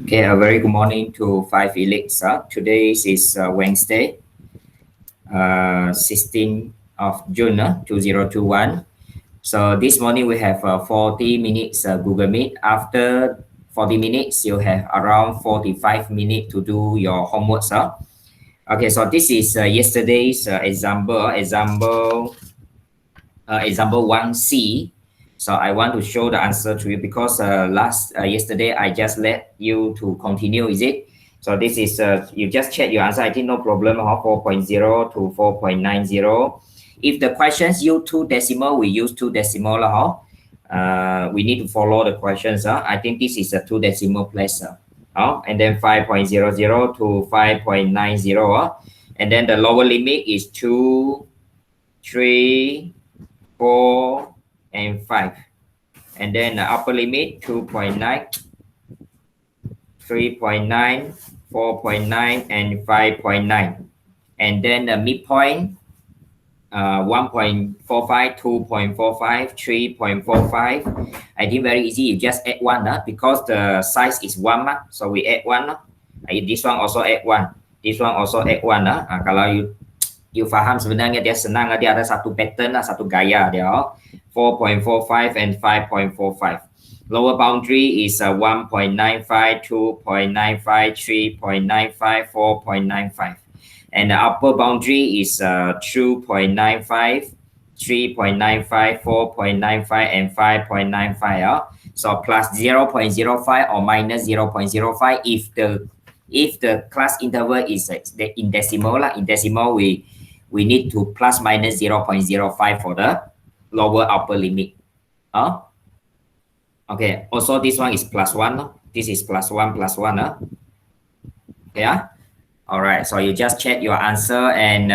Okay, a very good morning to 5 Elix. Today is Wednesday, 16th of June 2021. So this morning we have 40 minutes Google Meet. After 40 minutes, you have around 45 minutes to do your homework. Okay, so this is yesterday's example 1C. So I want to show the answer to you because yesterday I just let you to continue, is it? So this is you just check your answer. I think no problem. 4.0 to 4.90. If the questions use two decimal, we use two decimal. We need to follow the questions. I think this is a two decimal place. And then 5.00 to 5.90. And then the lower limit is 2, 3, 4, and 5. And then the upper limit 2.9, 3.9, 4.9, and 5.9. And then the midpoint 1.45, 2.45, 3.45. I think very easy. You just add one because the size is 1. So we add 1. This one also add 1. This one also add 1. Kalau you faham sebenarnya dia senang, dia ada satu pattern satu gaya dia. 4.45 and 5.45. Lower boundary is 1.95, 2.95, 3.95, 4.95. And the upper boundary is 2.95, 3.95, 4.95, and 5.95. So plus 0.05 or minus 0.05 if the class interval is in decimal. In decimal, we need to plus minus 0.05 for the lower upper limit. Okay, also this one is plus 1. This is plus 1 plus 1. Yeah. All right, so you just check your answer and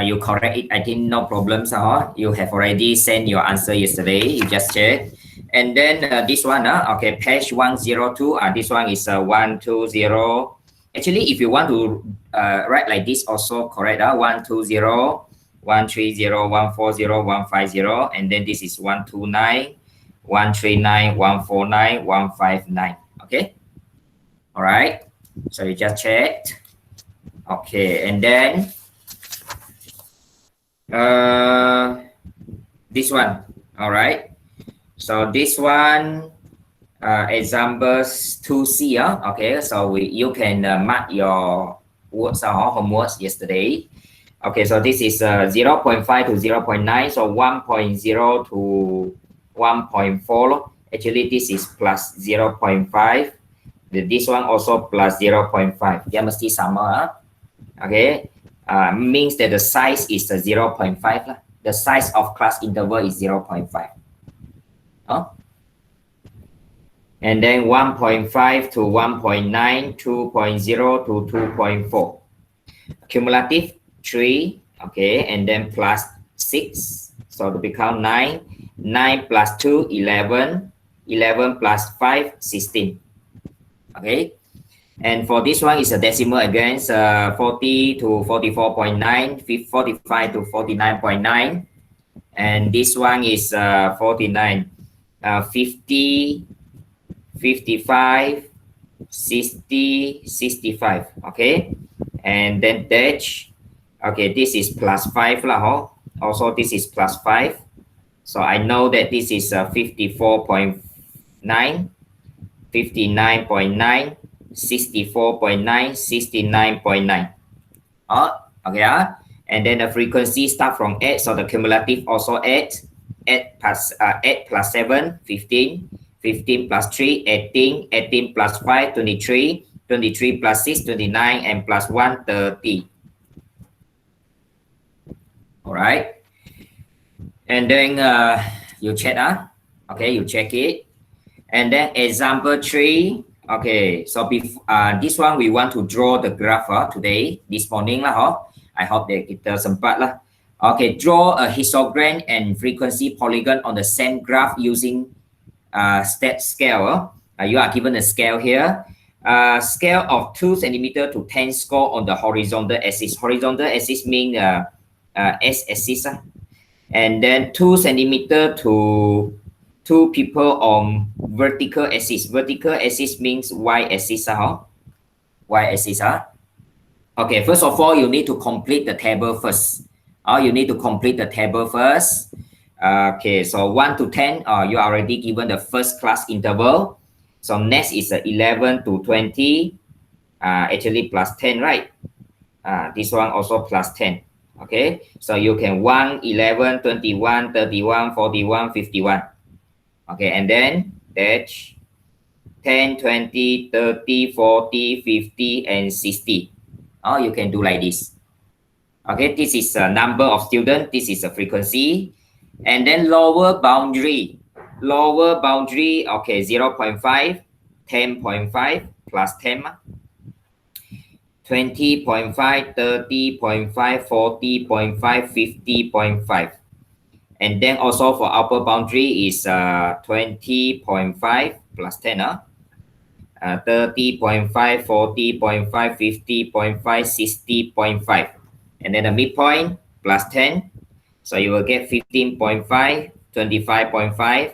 you correct it. I think no problems. You have already sent your answer yesterday. You just check. And then this one, okay, page 102. This one is 120. Actually, if you want to write like this, also correct. 120, 130, 140, 150. And then this is 129, 139, 149, 159. Okay. All right. So you just check. Okay, and then this one. All right. So this one, examples 2C. Okay, so you can mark your words or homeworks yesterday. Okay, so this is 0.5 to 0.9. So 1.0 to 1.4. Actually, this is plus 0.5. This one also plus 0.5. Dia mesti sama. Okay, means that the size is 0.5 lah. The size of class interval is 0.5. And then 1.5 to 1.9, 2.0 to 2.4. Cumulative 3. Okay, and then plus 6. So to become 9. 9 plus 2, 11. 11 plus 5, 16. Okay, and for this one is a decimal again, 40 to 44.9, 45 to 49.9, and this one is 49, 50, 55, 60, 65. Okay, and then dash. Okay, this is plus 5 lah. Also this is plus 5. So I know that this is 54.9. 59.9, 64.9, 69.9. Okay. And then the frequency start from 8, so the cumulative also 8. 8 plus 7, 15. 15 plus 3, 18. 18 plus 5, 23. 23 plus 6, 29, and plus 1, 30. All right. And then you check okay, you check it. And then example 3. Okay, so this one we want to draw the graph today, this morning lah. I hope that kita sempat lah. Okay, draw a histogram and frequency polygon on the same graph using step scale. You are given a scale here. Scale of 2 centimeter to 10 score on the horizontal axis. Horizontal axis mean S-axis. And then 2 centimeter to 2 people on vertical axis. Vertical axis means y-axis. Y-axis. Okay, first of all, you need to complete the table first. You need to complete the table first. Okay, so 1 to 10, you are already given the first class interval. So next is 11 to 20, actually plus 10, right? This one also plus 10. Okay, so you can 1, 11, 21, 31, 41, 51. Okay, and then dash 10, 20, 30, 40, 50, and 60. You can do like this. Okay, this is a number of students. This is a frequency. And then lower boundary. Lower boundary, okay, 0.5, 10.5 plus 10. 20.5, 30.5, 40.5, 50.5. And then also for upper boundary is 20.5 plus 10. 30.5, 40.5, 50.5, 60.5. And then the midpoint plus 10. So you will get 15.5, 25.5,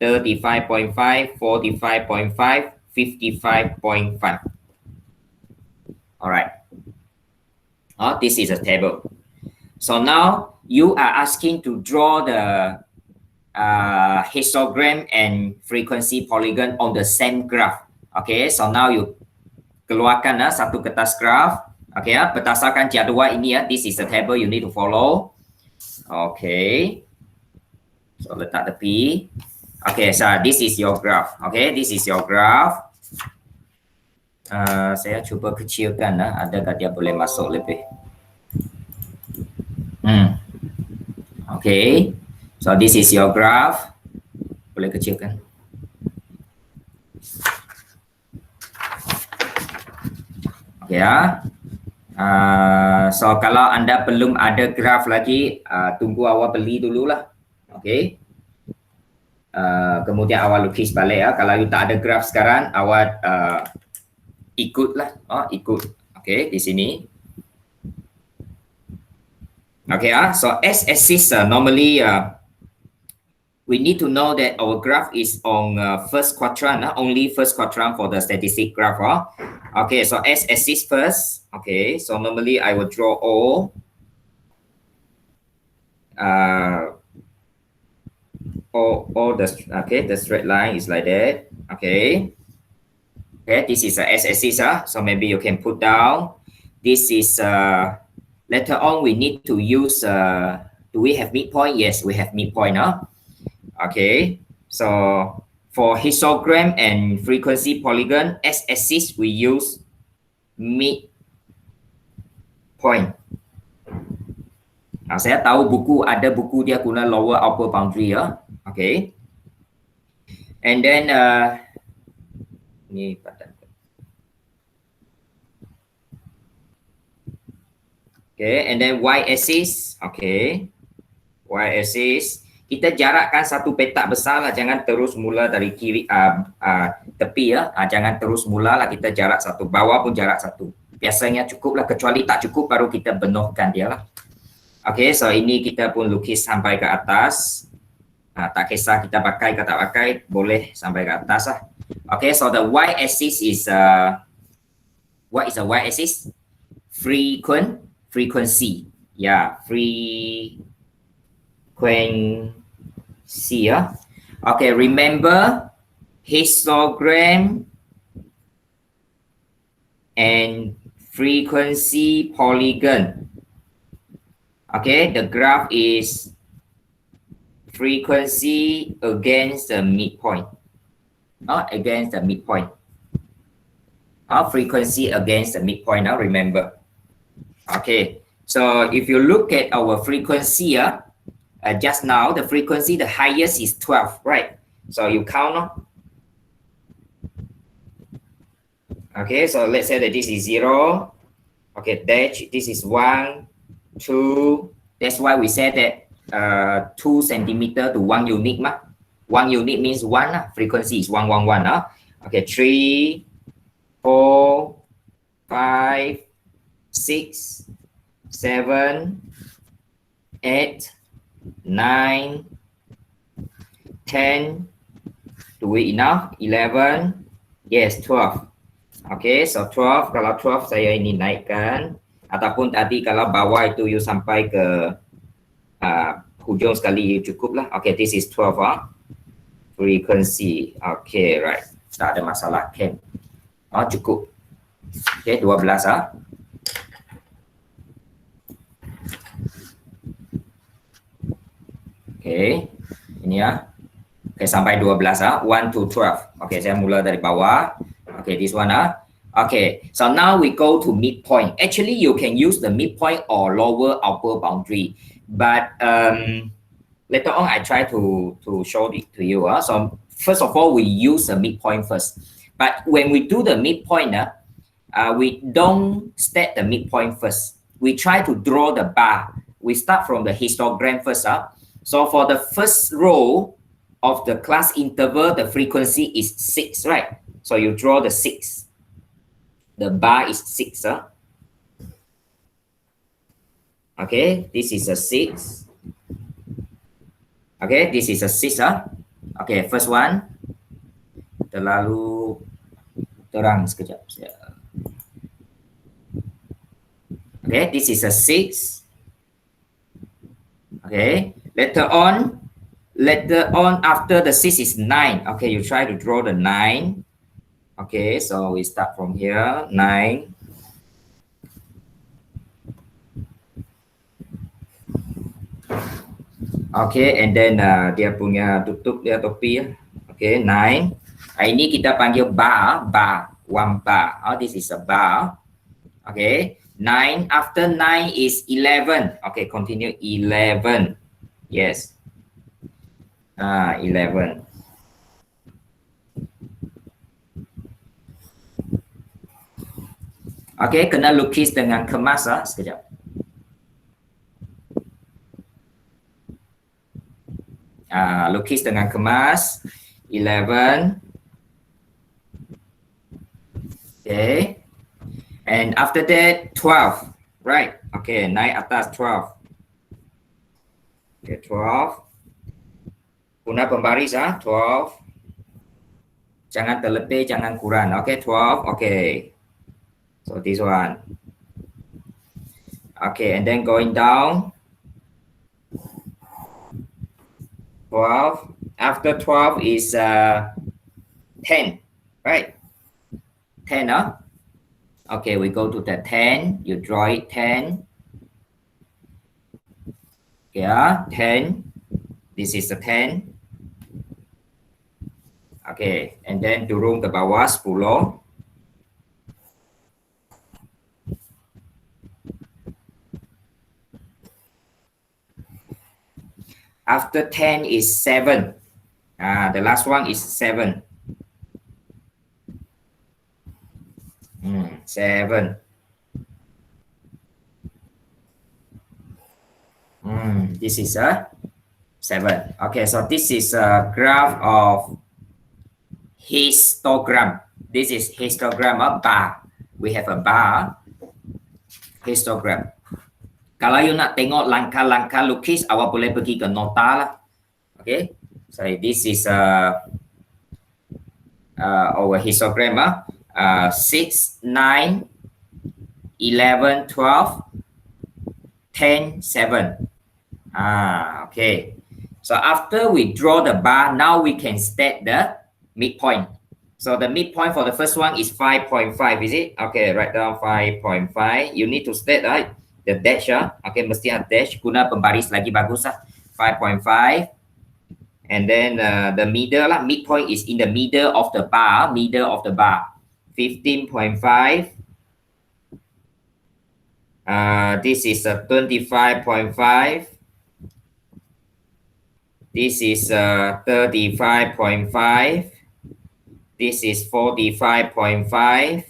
35.5, 45.5, 55.5. All right. This is a table. So now you are asking to draw the histogram and frequency polygon on the same graph. Okay, so now you keluarkan satu kertas graph. Okay, berdasarkan jadual ini this is the table you need to follow. Okay, so letak tepi. Okay, so this is your graph. Okay, this is your graph. Saya cuba kecilkan adakah dia boleh masuk lebih. Okay, so this is your graph. Boleh kecilkan. Okay so kalau anda belum ada graph lagi, tunggu awal beli dululah. Okay. Kemudian awal lukis balik Kalau you tak ada graph sekarang, awal ikutlah. Ikut. Okay, di sini. Okay, so x-axis normally we need to know that our graph is on first quadrant, only first quadrant for the statistic graph. Okay, so x-axis first. Okay, so normally I will draw all the straight line is like that. Okay. Okay, this is a x-axis. So maybe you can put down. This is later on we need to use. Do we have midpoint? Yes, we have midpoint. Okay, so for histogram and frequency polygon, x-axis we use midpoint. Saya tahu ada buku dia guna lower upper boundary Okay, and then ni pada. Okay, and then y-axis. Okay, y-axis. Kita jarakkan satu petak besar lah, jangan terus mula dari kiri tepi jangan terus mula lah, kita jarak satu, bawah pun jarak satu. Biasanya cukup lah, kecuali tak cukup baru kita benuhkan dia lah. Okay, so ini kita pun lukis sampai ke atas. Tak kisah kita pakai ke tak pakai, boleh sampai ke atas lah. Okay, so the y-axis is what is the y-axis? Frequency. Yeah, frequency. Okay, remember histogram and frequency polygon. Okay, the graph is frequency against the midpoint. Against the midpoint. Frequency against the midpoint. Remember. Okay, so if you look at our frequency, just now the frequency, the highest is 12, right? So you count. Okay, so let's say that this is 0. Okay, dash, this is 1, 2. That's why we said that 2 centimeter to 1 unit. 1 unit means 1. Frequency is 111. Okay, 3, 4, 5, 6, 7, 8, 9, 10, Do we enough? 11. Yes, 12. Okay, so 12. Kalau 12 saya ini naikkan. Ataupun tadi kalau bawah itu you sampai ke hujung sekali you cukup lah. Okay, this is 12. Frequency. Okay, right. Tak ada masalah. Can. Cukup. Okay, 12. Okay, ini ya. Okay, sampai 12 1 to 12. Okay, saya mula dari bawah. Okay, this one Okay, so now we go to midpoint. Actually, you can use the midpoint or lower upper boundary, but later on I try to show it to you. So first of all, we use the midpoint first. But when we do the midpoint, we don't state the midpoint first. We try to draw the bar. We start from the histogram first. So for the first row of the class interval, the frequency is 6, right? So you draw the 6. The bar is 6. Okay, this is a 6. Okay, this is a 6. Okay, first one. Terlalu terang sekejap. Okay, this is a 6. Okay, later on after the 6 is 9. Okay, you try to draw the 9. Okay, so we start from here, 9. Okay, and then dia punya tutup dia topi. Okay, 9. Ini kita panggil bar, one bar. This is a bar. Okay, 9. After 9 is 11. Okay, continue 11. Yes. 11. Okay, kena lukis dengan kemas sekejap. Lukis dengan kemas 11. Okay, and after that 12, right? Okay, naik atas 12. Okay, 12. Guna pembaris 12. Jangan terlebih, jangan kurang. Okay, 12. Okay. So this one. Okay, and then going down. 12. After 12 is 10, right? 10, Okay, we go to the 10. You draw it 10. Yeah, 10. This is a 10. Okay, and then turun ke bawah 10. After 10 is 7. The last one is 7. 7. This is a 7. Okay, so this is a graph of histogram. This is histogram of bar. We have a bar histogram. Kalau you nak tengok langkah-langkah lukis, awak boleh pergi ke nota lah. Okay, so this is our histogram. 6, 9, 11, 12, 10, 7. Okay. So after we draw the bar, now we can state the midpoint. So the midpoint for the first one is 5.5, is it? Okay, write down 5.5. You need to state, right? The dash, okay, mesti ada dash. Guna pembaris lagi bagus 5.5. And then the middle midpoint is in the middle of the bar. 15.5. This is 25.5. This is 35.5. This is 45.5.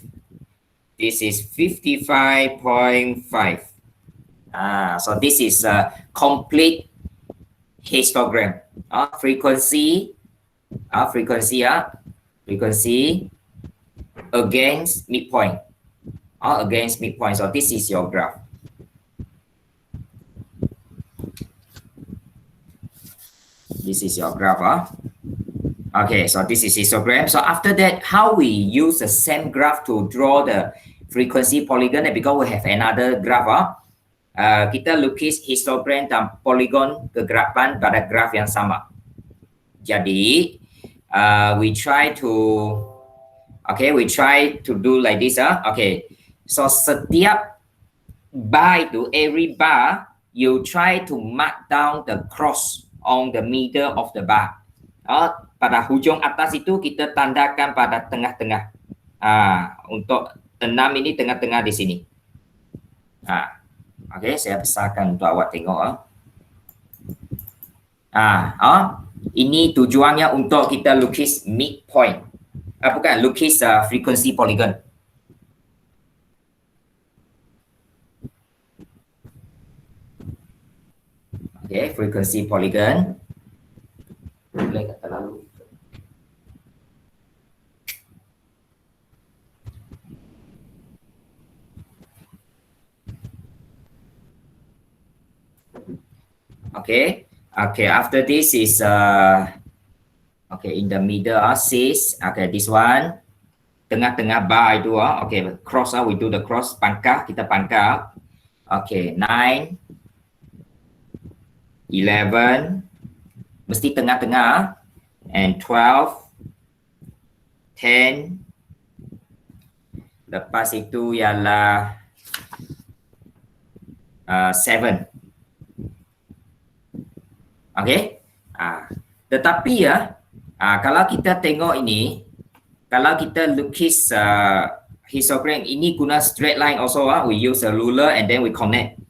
This is 55.5. So this is a complete histogram. Frequency against midpoint. Against midpoint. So this is your graph. This is your graph. Okay, so this is histogram. So after that, how we use the same graph to draw the frequency polygon? Because we have another graph. Kita lukis histogram dan polygon kegerapan pada graf yang sama. Jadi, we try to do like this. Okay, so setiap bar itu, every bar, you try to mark down the cross on the middle of the bar. Pada hujung atas itu kita tandakan pada tengah-tengah. Untuk 6 ini tengah-tengah di sini. Okey, saya besarkan untuk awak tengok. Ini tujuannya untuk kita lukis midpoint. Bukan, lukis frequency polygon. Okey, frequency polygon. Boleh kata lalu. Okay. After this is in the middle, 6. Okay, this one tengah-tengah bar itu. Okay, cross, we do the cross, pangkah, kita pangkah. Okay, 9, 11, mesti tengah-tengah, and 12, 10. Lepas itu ialah 7. Okay. Tetapi kalau kita tengok ini, kalau kita lukis histogram ini guna straight line also, we use a ruler and then we connect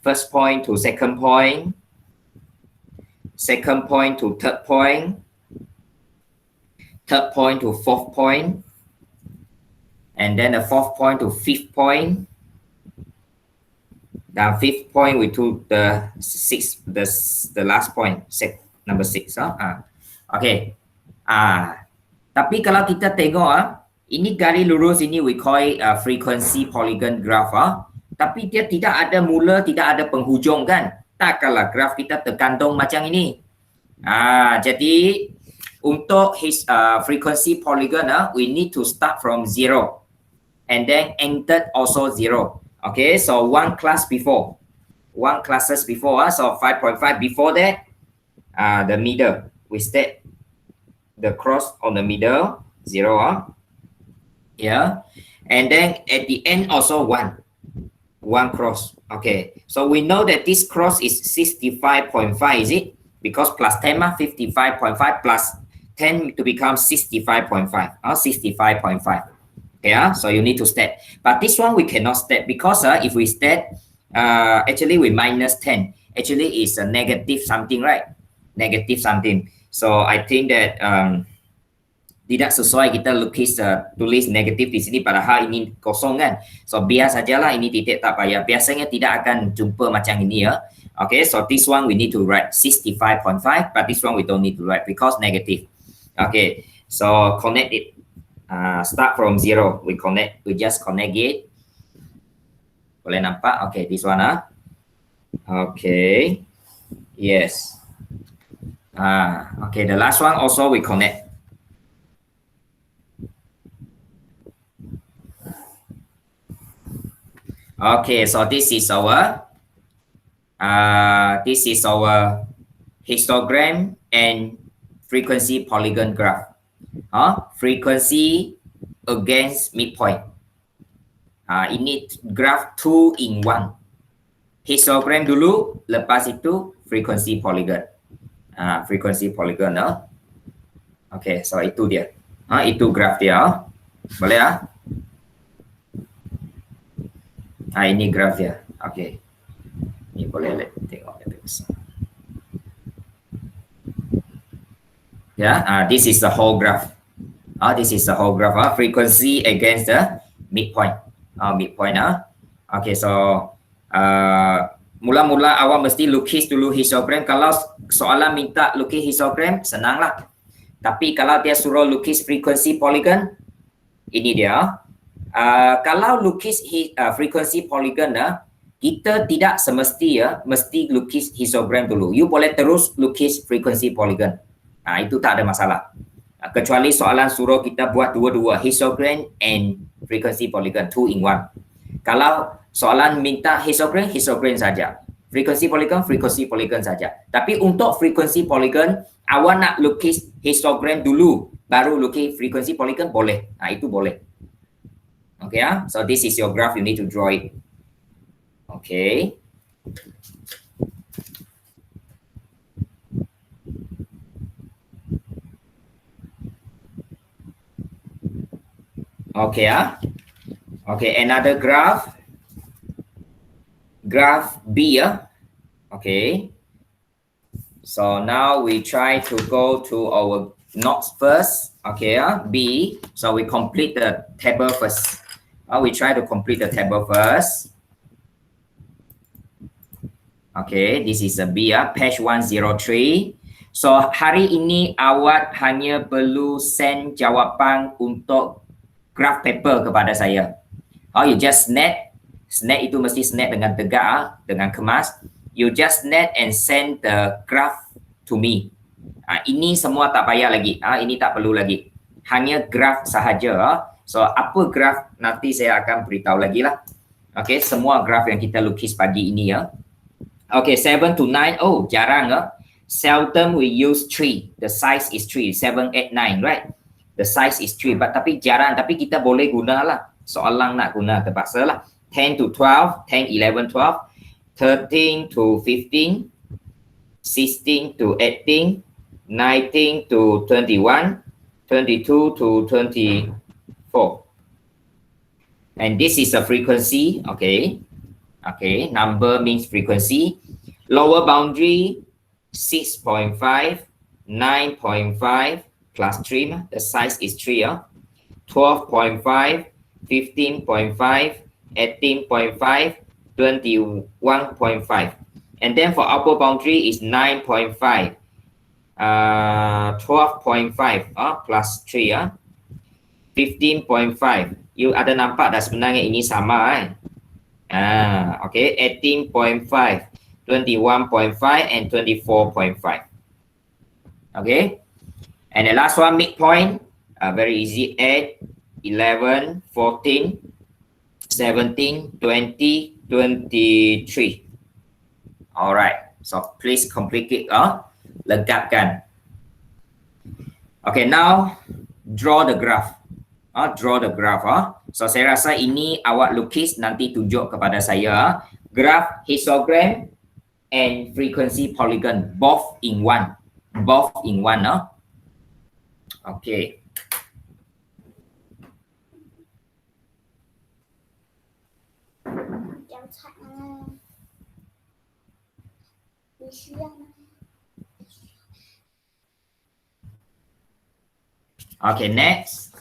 first point to second point to third point to fourth point, and then the fourth point to fifth point. The fifth point we took the sixth, the last point, number 6. Okay. Tapi kalau kita tengok, ini garis lurus ini we call it frequency polygon graph. Tapi dia tidak ada mula, tidak ada penghujung kan? Tak, kalau graf kita tergantung macam ini. Jadi untuk frequency polygon, we need to start from 0 and then ended also 0. Okay, so one classes before, so 5.5 before that, the middle, we set the cross on the middle, 0, yeah, and then at the end also one cross. Okay, so we know that this cross is 65.5, is it? Because plus 10, 55.5 plus 10 to become 65.5, 65.5. Yeah, so you need to stat. But this one we cannot stat because if we stat, actually we minus 10. Actually it's a negative something, right? Negative something. So I think that tidak sesuai kita tulis negatif di sini padahal ini kosong kan. So biar sajalah ini titik tak payah. Biasanya tidak akan jumpa macam ini ya. Okay, so this one we need to write 65.5, but this one we don't need to write because negative. Okay, so connect it. Start from 0, we just connect it. Boleh nampak? Okay, this one. Okay, yes. Okay, the last one also we connect. Okay, so this is our histogram and frequency polygon graph. Frequency against midpoint. Ini graph 2 in 1. Histogram dulu, lepas itu frequency polygon. Frequency polygon. Okay, so itu dia. Itu graph dia. Boleh ya? Ini graph dia. Okay. Ini boleh tengok lebih besar. Yeah, this is the whole graph. This is the whole graph. Frequency against the midpoint. Midpoint. Okay, so mula-mula awak mesti lukis dulu histogram. Kalau soalan minta lukis histogram, senanglah. Tapi kalau dia suruh lukis frequency polygon, ini dia. Kalau lukis frequency polygon, kita tidak semesti mesti lukis histogram dulu. You boleh terus lukis frequency polygon. Itu tak ada masalah. Kecuali soalan suruh kita buat dua-dua, histogram and frequency polygon, 2 in 1. Kalau soalan minta histogram saja. Frequency polygon saja. Tapi untuk frequency polygon, awak nak lukis histogram dulu, baru lukis frequency polygon boleh. Itu boleh. Okay, so this is your graph, you need to draw it. Okay. Okay, okay, another graph. Graph B, okay. So now we try to go to our notes first, okay, B. So we complete the table first. We try to complete the table first. Okay, this is a B, page 103. So hari ini awak hanya perlu send jawapan untuk graph paper kepada saya. You just snap itu mesti snap dengan tegak, dengan kemas. You just snap and send the graph to me. Ini semua tak payah lagi. Ini tak perlu lagi. Hanya graph sahaja. So apa graph nanti saya akan beritahu lagi lah. Okay, semua graph yang kita lukis pagi ini ya. Okay, 7 to 9. Oh, jarang Seldom we use 3. The size is 3. 7, 8, 9, right? The size is 3, tapi jarang. Tapi kita boleh guna lah. Soalan nak guna terpaksa lah. 10 to 12, 10, 11, 12, 13 to 15, 16 to 18, 19 to 21, 22 to 24. And this is a frequency, okay. Okay, number means frequency. Lower boundary, 6.5, 9.5, plus 3, the size is 3, 12.5, 15.5, 18.5, 21.5. And then for upper boundary is 9.5, 12.5, plus 3, 15.5. You ada nampak dah sebenarnya ini sama okay, 18.5, 21.5, and 24.5. Okay. And the last one, midpoint, very easy, 8, 11, 14, 17, 20, 23. Alright, so please complete it, lengkapkan. Okay, now draw the graph. Draw the graph. So saya rasa ini awak lukis, nanti tunjuk kepada saya. Graph, histogram, and frequency polygon, both in one. Both in one, Okay. Okay, next.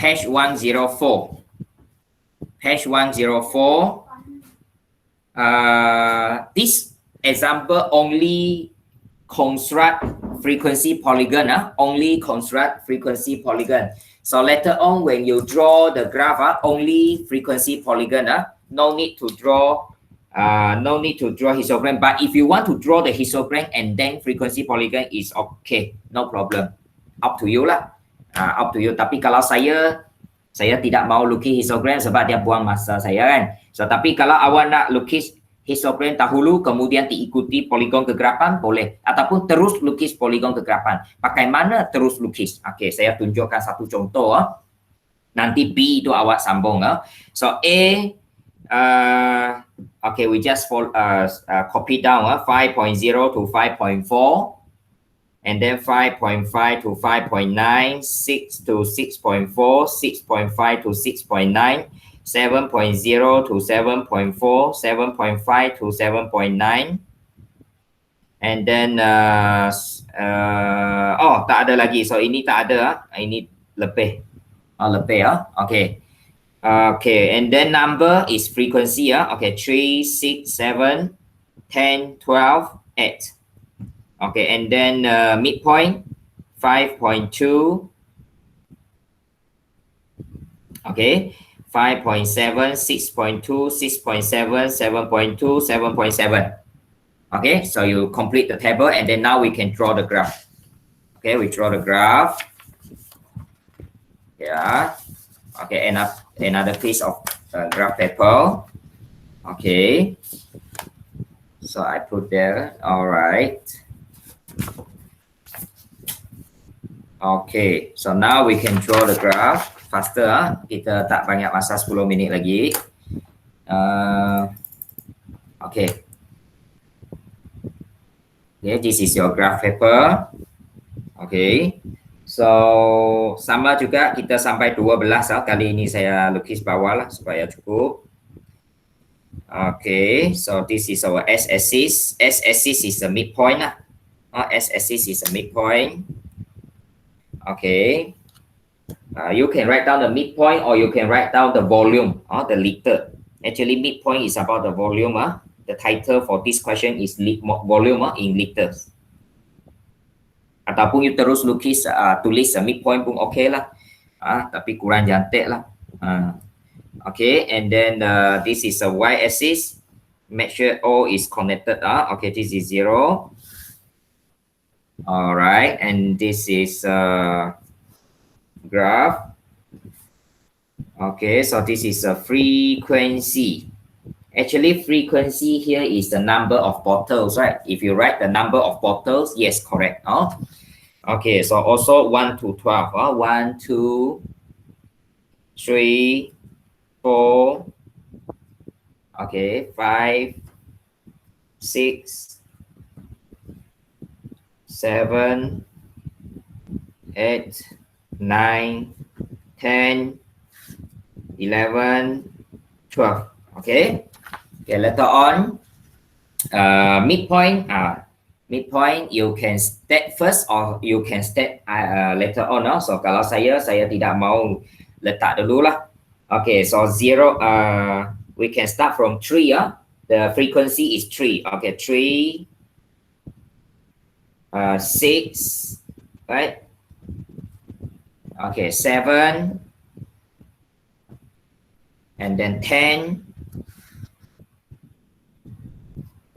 Page 104. Page 104. This example only construct frequency polygon. Only construct frequency polygon. So later on when you draw the graph, only frequency polygon. No need to draw. No need to draw histogram. But if you want to draw the histogram and then frequency polygon is okay, no problem. Up to you lah. Up to you. Tapi kalau saya tidak mau lukis histogram sebab dia buang masa saya kan. So tapi kalau awak nak lukis histogram dahulu kemudian diikuti poligon kegerapan boleh, ataupun terus lukis poligon kegerapan. Pakai mana terus lukis? Okay, saya tunjukkan satu contoh. Nanti B itu awak sambung. So A, okay, we just copy down 5.0 to 5.4. And then 5.5 to 5.9, 6 to 6.4, 6.5 to 6.9, 7.0 to 7.4, 7.5 to 7.9. And then, tak ada lagi. So, ini tak ada. Ini lebih. Lebih, Okay. Okay, and then number is frequency, Okay, 3, 6, 7, 10, 12, 8. Okay, and then midpoint 5.2. Okay, 5.7, 6.2, 6.7, 7.2, 7.7. Okay, so you complete the table and then now we can draw the graph. Okay. Okay, we draw the graph. Yeah. Okay, another piece of graph paper. Okay. So I put there. All right. Okay, so now we can draw the graph faster. Kita tak banyak masa 10 minit lagi. Okay. Okay, this is your graph paper. Okay. So sama juga kita sampai 12 kali ini saya lukis bawah lah supaya cukup. Okay, so this is our s-axis. S-axis is the midpoint lah. S-axis is the midpoint. Okay. You can write down the midpoint or you can write down the volume or the liter. Actually, midpoint is about the volume. The title for this question is volume in liters. Ataupun you terus lukis tulis midpoint pun okay lah. Tapi kurang cantik lah. Okay, and then this is a y-axis. Make sure O is connected. Okay, this is 0. All right, and this is graph. Okay, so this is a frequency. Actually, frequency here is the number of bottles, right? If you write the number of bottles, yes, correct. Okay, so also 1 to 12. 1, 2, 3, 4. Okay, 5, 6, 7, 8, 9, 10, 11, 12. Okay. Okay, later on, midpoint. Midpoint you can state first or you can state later on. So kalau saya tidak mau letak dulu lah. Okay, so 0. We can start from 3. The frequency is 3. Okay, 3, 6, right? Okay, 7, and then 10,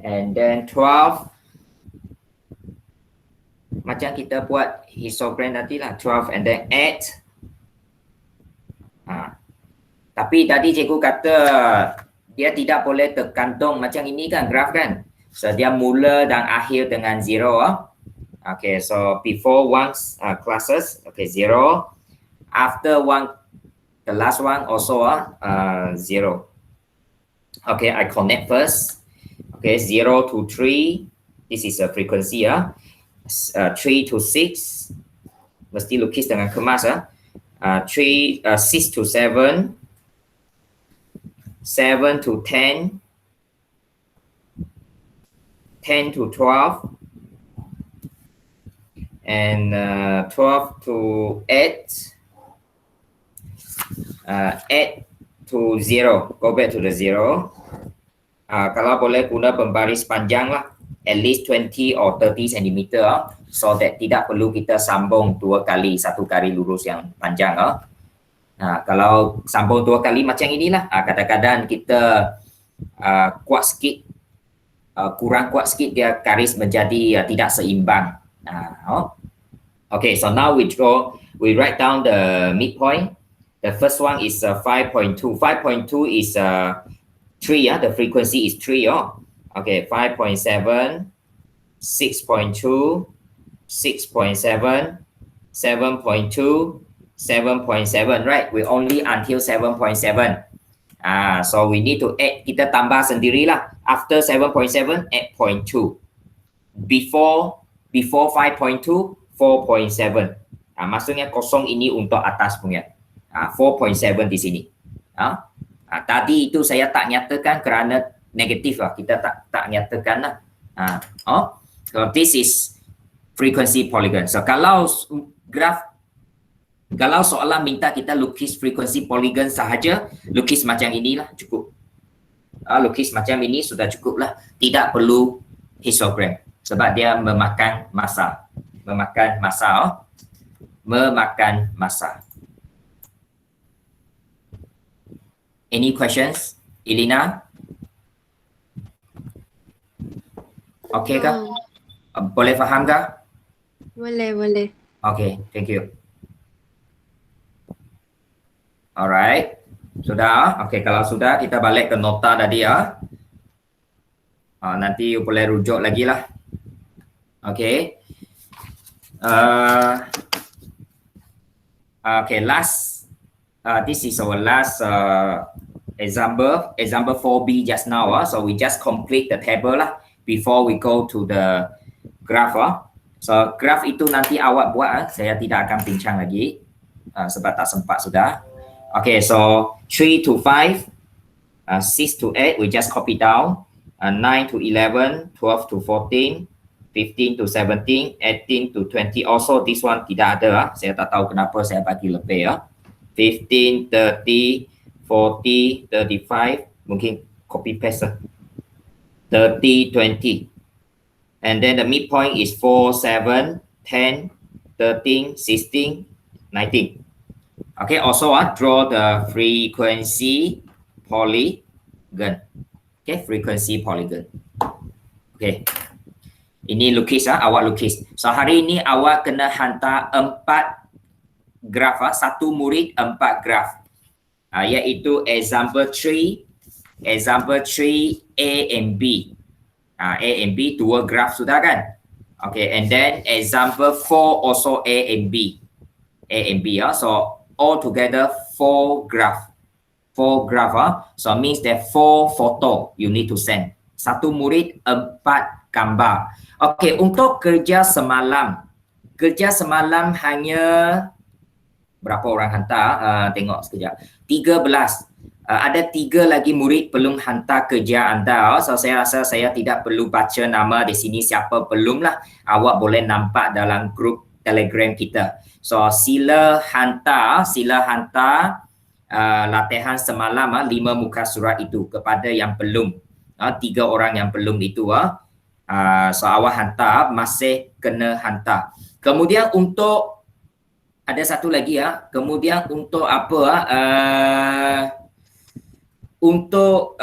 and then 12. Macam kita buat histogram nanti lah. 12 and then 8. Tapi tadi cikgu kata dia tidak boleh tergantung macam ini kan graf kan. So dia mula dan akhir dengan 0. Okay, so before one classes, okay, 0. After one, the last one also 0. Okay, I connect first. Okay, 0 to 3. This is a frequency. 3 to 6. Mesti lukis dengan kemas. 6 to 7. 7 to 10. 10 to 12. And 12 to 8. 8 to 0. Go back to the 0. Kalau boleh guna pembaris panjang lah. At least 20 or 30 cm. So that tidak perlu kita sambung 2 kali. 1 kali lurus yang panjang. Kalau sambung 2 kali macam inilah. Kadang-kadang kita kuat sikit. Kurang kuat sikit dia garis menjadi tidak seimbang. Okay, so now we write down the midpoint. The first one is 5.2. 5.2 is 3. The frequency is 3. Okay, 5.7, 6.2, 6.7, 7.2, 7.7. Right? We only until 7.7. So we need to add. Kita tambah sendirilah. After 7.7, 8.2. Before 5.2, 4.7. Maksudnya kosong ini untuk atas punya. 4.7 di sini. Tadi itu saya tak nyatakan kerana negatif lah. Kita tak nyatakan lah. So this is frequency polygon. So kalau soalan minta kita lukis frequency polygon sahaja, lukis macam inilah cukup. Lukis macam ini sudah cukup lah. Tidak perlu histogram. Sebab dia memakan masa. Memakan masa. Any questions, Elina? Okay kah? Boleh faham kah? Boleh. Okay, thank you. Alright. Sudah? Oke, kalau sudah kita balik ke nota tadi ya. Nanti boleh rujuk lagi lah. Oke. Okay, last. This is our last example. Example 4B just now. So we just complete the table lah before we go to the graph. So graph itu nanti awak buat. Saya tidak akan bincang lagi sebab tak sempat sudah. Okay, so 3 to 5, 6 to 8, we just copy down. 9 to 11, 12 to 14, 15 to 17, 18 to 20. Also this one tidak ada. Saya tak tahu kenapa saya bagi lebih ya. 15, 30, 40, 35. Mungkin copy paste. 30, 20. And then the midpoint is 4, 7, 10, 13, 16, 19. Okay, also draw the frequency polygon. Okay, frequency polygon. Okay. Ini lukis awak lukis. So hari ini awak kena hantar 4 graf satu murid 4 graf. Iaitu example 3, example 3 A and B. A and B 2 graf sudah kan? Okay, and then example 4 also A and B. A and B so all together 4 graph. 4 graph so means that 4 photo you need to send. Satu murid 4 gambar. Okay, untuk kerja semalam. Kerja semalam hanya berapa orang hantar? Tengok sekejap. 13. Ada 3 lagi murid belum hantar kerja anda. So saya rasa saya tidak perlu baca nama di sini siapa belum lah. Awak boleh nampak dalam grup Telegram kita. So sila hantar latihan semalam 5 muka surat itu kepada yang belum. 3 orang yang belum itu so awak hantar, masih kena hantar. Kemudian untuk ada satu lagi kemudian untuk apa untuk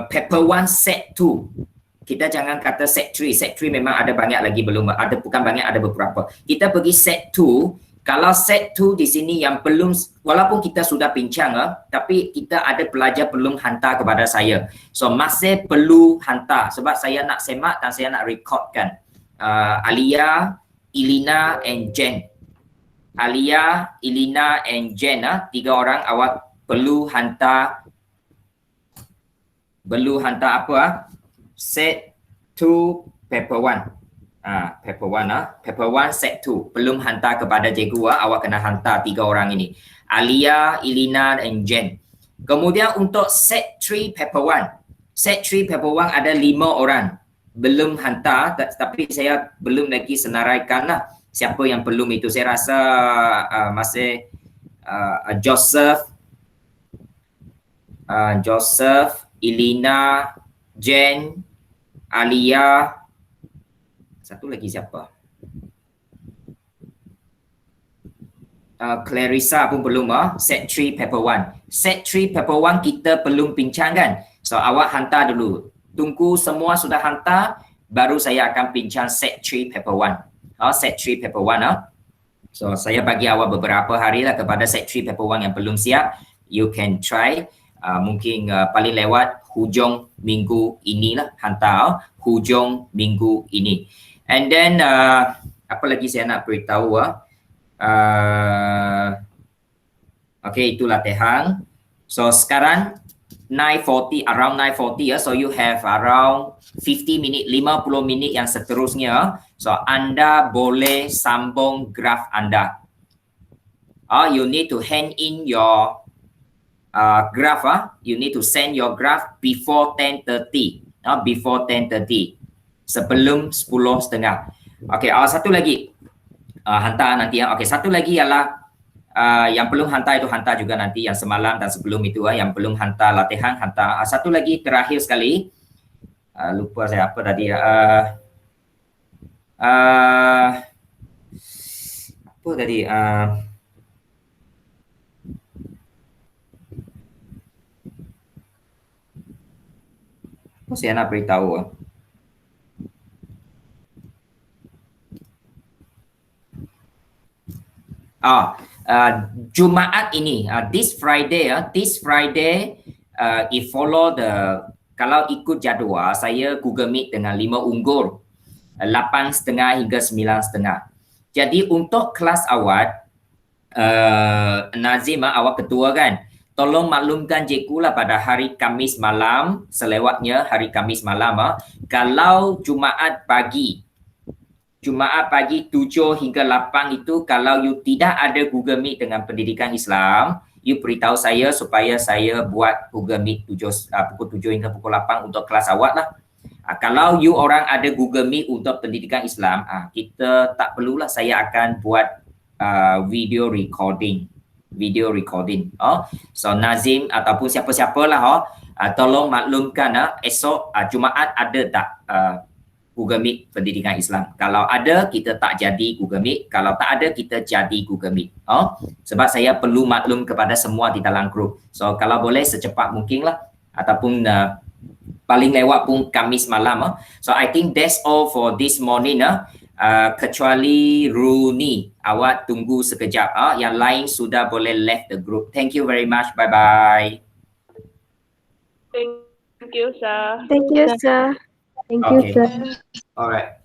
paper 1 set 2. Kita jangan kata set 3. Set 3 memang ada banyak lagi belum ada, bukan banyak, ada beberapa. Kita pergi set 2. Kalau set 2 di sini yang belum, walaupun kita sudah bincang tapi kita ada pelajar belum hantar kepada saya. So masih perlu hantar sebab saya nak semak dan saya nak recordkan. Alia, Ilina and Jen. Alia, Ilina and Jen 3 orang awak perlu hantar apa? Set 2 paper 1. Paper 1 paper 1 set 2 belum hantar kepada cikgu awak kena hantar 3 orang ini, Alia, Ilina dan Jen. Kemudian untuk set 3 paper 1, set 3 paper 1 ada 5 orang belum hantar, tapi saya belum lagi senaraikan siapa yang belum itu. Saya rasa masih Joseph, Ilina, Jen, Alia. Satu lagi siapa? Clarissa pun belum set 3 paper 1. Set 3 paper 1 kita belum bincang kan? So awak hantar dulu. Tunggu semua sudah hantar baru saya akan bincang set 3 paper 1. Set 3 paper 1 So saya bagi awak beberapa hari lah kepada set 3 paper 1 yang belum siap. You can try mungkin paling lewat hujung minggu inilah hantar hujung minggu ini. And then apa lagi saya nak beritahu okay, itu latihan. So sekarang 9:40, around 9:40 so you have around 50 minit, 50 minit yang seterusnya. So anda boleh sambung graf anda. You need to hand in your graph you need to send your graph before 10:30. Before 10:30. Sebelum 10:30. Okey, satu lagi hantar nanti Okey, satu lagi ialah yang belum hantar itu hantar juga nanti, yang semalam dan sebelum itu yang belum hantar latihan hantar. Satu lagi terakhir sekali. Lupa saya apa tadi apa tadi apa saya nak beritahu Jumaat ini, this Friday, if follow the, kalau ikut jadual, saya Google Meet dengan 5 unggul, 8.30 hingga 9.30. Jadi untuk kelas awal, Nazim, awak ketua kan, tolong maklumkan cikgu lah pada hari Khamis malam, selewatnya hari Khamis malam, kalau Jumaat pagi 7 hingga 8 itu, kalau you tidak ada Google Meet dengan pendidikan Islam, you beritahu saya supaya saya buat Google Meet pukul 7 hingga pukul 8 untuk kelas awak lah. Kalau you orang ada Google Meet untuk pendidikan Islam, kita tak perlulah, saya akan buat video recording. So Nazim ataupun siapa-siapalah, tolong maklumkan esok Jumaat ada tak Google Meet pendidikan Islam. Kalau ada, kita tak jadi Google Meet. Kalau tak ada, kita jadi Google Meet. Sebab saya perlu maklum kepada semua di dalam grup. So kalau boleh secepat mungkin lah, ataupun paling lewat pun Khamis malam. So I think that's all for this morning. Kecuali Rooney, awak tunggu sekejap. Yang lain sudah boleh left the group. Thank you very much. Bye-bye. Thank you, sir. Thank you, sir. Thank you, Okay. sir. Alright.